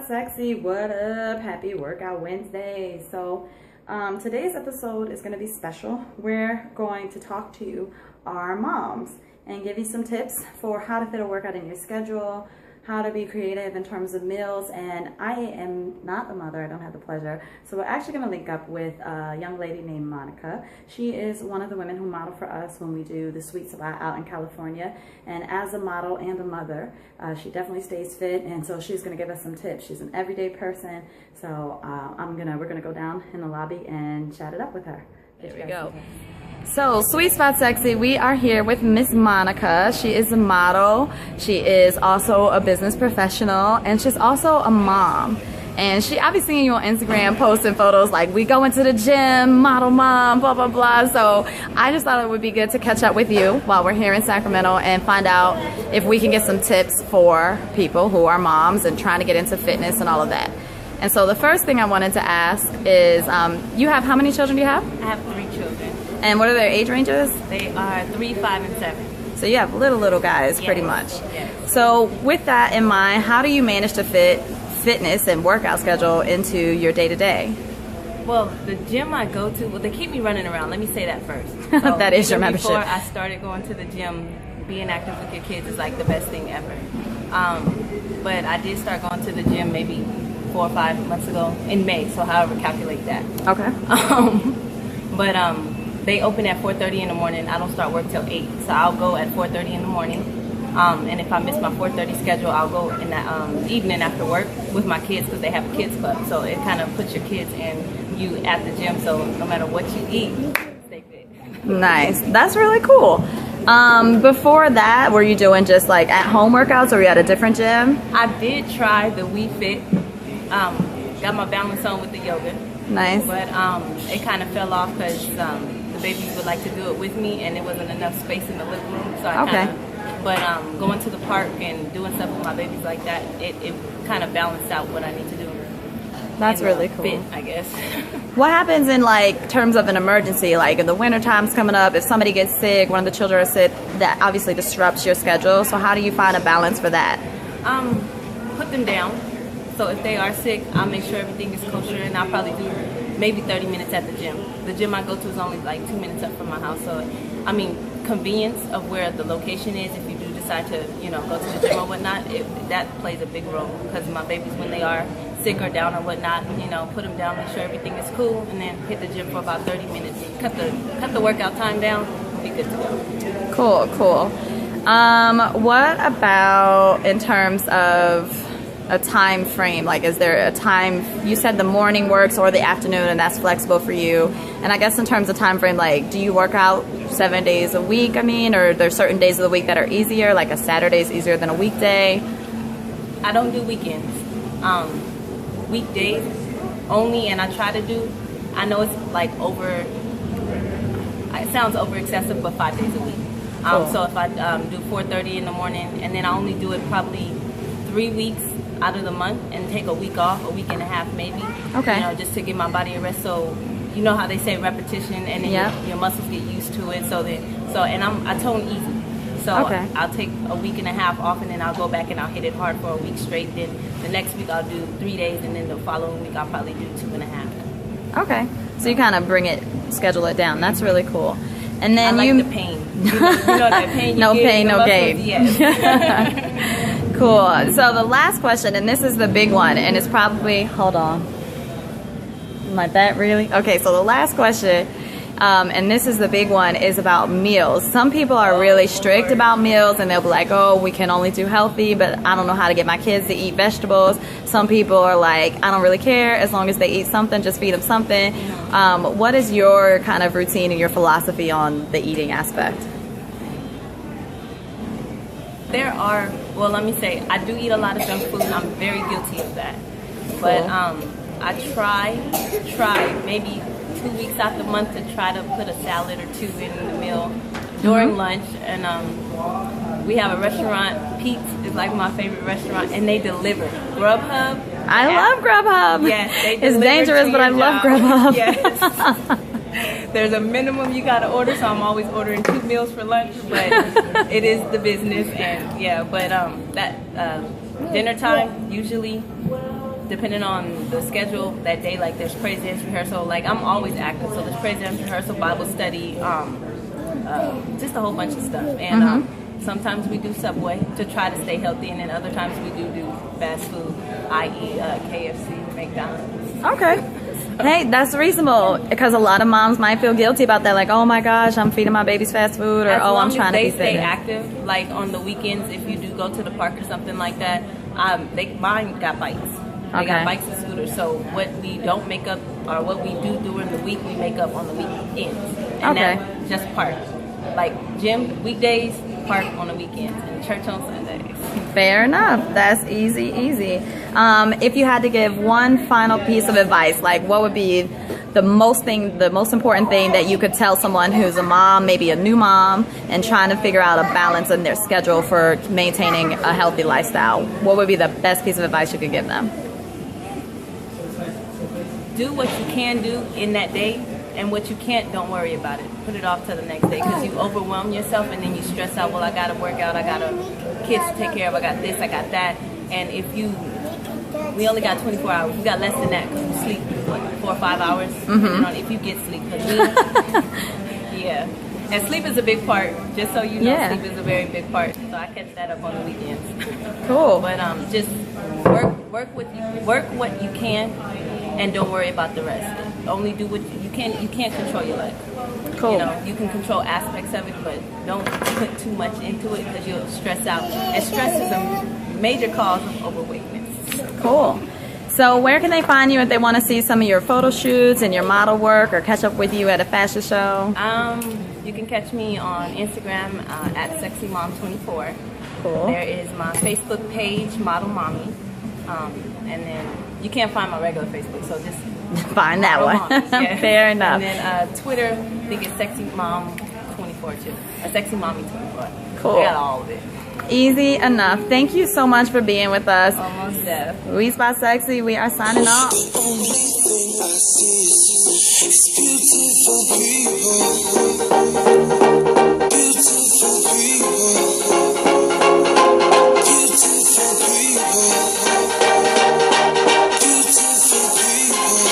Sexy, what up? Happy Workout Wednesday. So today's episode is going to be special. We're going to talk to our moms and give you some tips for how to fit a workout in your schedule, how to be creative in terms of meals. And I am not a mother, I don't have the pleasure. So we're actually going to link up with a young lady named Monica. She is one of the women who model for us when we do the Sweet Spot out in California. And as a model and a mother, she definitely stays fit, and so she's going to give us some tips. She's an everyday person, so we're gonna go down in the lobby and chat it up with her. There we go. So, Sweet Spot Sexy, we are here with Miss Monica. She is a model. She is also a business professional, and she's also a mom. And I've been seeing you on Instagram posting photos like, we go into the gym, model mom, blah, blah, blah. So I just thought it would be good to catch up with you while we're here in Sacramento and find out if we can get some tips for people who are moms and trying to get into fitness and all of that. And so the first thing I wanted to ask is, how many children do you have? I have 3 children. And what are their age ranges? They are 3, 5, and 7. So you have little guys, Yes. pretty much. Yes. So with that in mind, how do you manage to fit fitness and workout schedule into your day-to-day? Well, the gym I go to, they keep me running around. Let me say that first. So That is your membership. Before I started going to the gym, being active with your kids is like the best thing ever. But I did start going to the gym maybe 4 or 5 months ago in May, so however calculate that. Okay. They open at 4:30 in the morning. I don't start work till 8, so I'll go at 4:30 in the morning. And if I miss my 4:30 schedule, I'll go in the evening after work with my kids because they have a kids club. So it kind of puts your kids and you at the gym. So no matter what you eat, stay fit. Nice. That's really cool. Before that, were you doing just like at-home workouts, or were you at a different gym? I did try the We Fit. Got my balance on with the yoga. Nice. But it kind of fell off because the babies would like to do it with me, and there wasn't enough space in the living room. So going to the park and doing stuff with my babies like that, it kind of balanced out what I need to do. That's really cool. Fit, I guess. What happens in like terms of an emergency, like in the winter time's coming up, if somebody gets sick, one of the children are sick, that obviously disrupts your schedule. So how do you find a balance for that? Put them down. So if they are sick, I'll make sure everything is kosher, and I'll probably do maybe 30 minutes at the gym. The gym I go to is only like 2 minutes up from my house. So, convenience of where the location is, if you do decide to, go to the gym or whatnot, that plays a big role. Because my babies, when they are sick or down or whatnot, put them down, make sure everything is cool, and then hit the gym for about 30 minutes. Cut the workout time down, be good to go. Cool. What about in terms of a time frame? Like, is there a time, you said the morning works or the afternoon, and that's flexible for you? And I guess in terms of time frame, like, do you work out 7 days a week, or there's certain days of the week that are easier, like a Saturday is easier than a weekday? I don't do weekends. Weekdays only, and I try to do, I know it's like it sounds over excessive, but 5 days a week. Cool. So if I do 4:30 in the morning, and then I only do it probably 3 weeks out of the month, and take a week off, a week and a half maybe. Okay. Just to give my body a rest. So you know how they say repetition, and then your muscles get used to it. I tone easy. So I'll take a week and a half off, and then I'll go back and I'll hit it hard for a week straight. Then the next week I'll do 3 days, and then the following week I'll probably do 2.5. Okay. So you kind of schedule it down. That's really cool. And then I like the pain. You know that pain you No get pain, in the no muscles? gain. Yes. Cool. So the last question, and this is the big one, and it's probably, hold on. Like that, really? Okay, so the last question, and this is the big one, is about meals. Some people are really strict about meals, and they'll be like, oh, we can only do healthy, but I don't know how to get my kids to eat vegetables. Some people are like, I don't really care, as long as they eat something, just feed them something. What is your kind of routine and your philosophy on the eating aspect? Let me say, I do eat a lot of junk food, and I'm very guilty of that. Cool. But I try maybe 2 weeks out the month to try to put a salad or 2 in the meal during lunch. And we have a restaurant, Pete's is like my favorite restaurant, and they deliver. Grubhub. I love Grubhub. Yes, they deliver. It's dangerous, but I love Grubhub. Yes. There's a minimum you gotta order, so I'm always ordering 2 meals for lunch, but it is the business, and dinner time, usually depending on the schedule that day, like there's praise dance rehearsal. Like I'm always active, so there's praise dance rehearsal, Bible study, just a whole bunch of stuff. And sometimes we do Subway to try to stay healthy, and then other times we do fast food, i.e. KFC, McDonald's. Okay. Hey, that's reasonable, because a lot of moms might feel guilty about that, like, oh my gosh, I'm feeding my babies fast food, or oh, I'm trying to be fit. As long as they stay active, like on the weekends, if you do go to the park or something like that, mine got bikes. They got bikes and scooters. So what we don't make up, or what we do during the week, we make up on the weekends. And that's just park. Like gym weekdays, park on the weekends, and church on Sundays. Fair enough. That's easy. If you had to give one final piece of advice, like what would be the most important thing that you could tell someone who's a mom, maybe a new mom, and trying to figure out a balance in their schedule for maintaining a healthy lifestyle? What would be the best piece of advice you could give them? Do what you can do in that day, and what you can't, don't worry about it. Put it off to the next day, because you overwhelm yourself and then you stress out, well, I gotta work out, I got kids to take care of, I got this, I got that. And we only got 24 hours. We got less than that, because we sleep, what, 4 or 5 hours, depending on if you get sleep. Yeah. And sleep is a big part, just so you know, sleep is a very big part. So I catch that up on the weekends. Cool. But just work what you can, and don't worry about the rest. Only do what you can. You can't control your life. Cool. You know, you can control aspects of it, but don't put too much into it, because you'll stress out. And stress is a major cause of overweightness. Cool. So where can they find you if they want to see some of your photo shoots and your model work, or catch up with you at a fashion show? You can catch me on Instagram at SexyMom24. Cool. There is my Facebook page, Model Mommy. And then you can't find my regular Facebook, so just find that one. Fair enough. And then Twitter, I think it's SexyMom24 too. SexyMommy24. Cool. I got all of it. Easy enough. Thank you so much for being with us. Almost there. We Spot Sexy. We are signing off. Only thing I see is beautiful.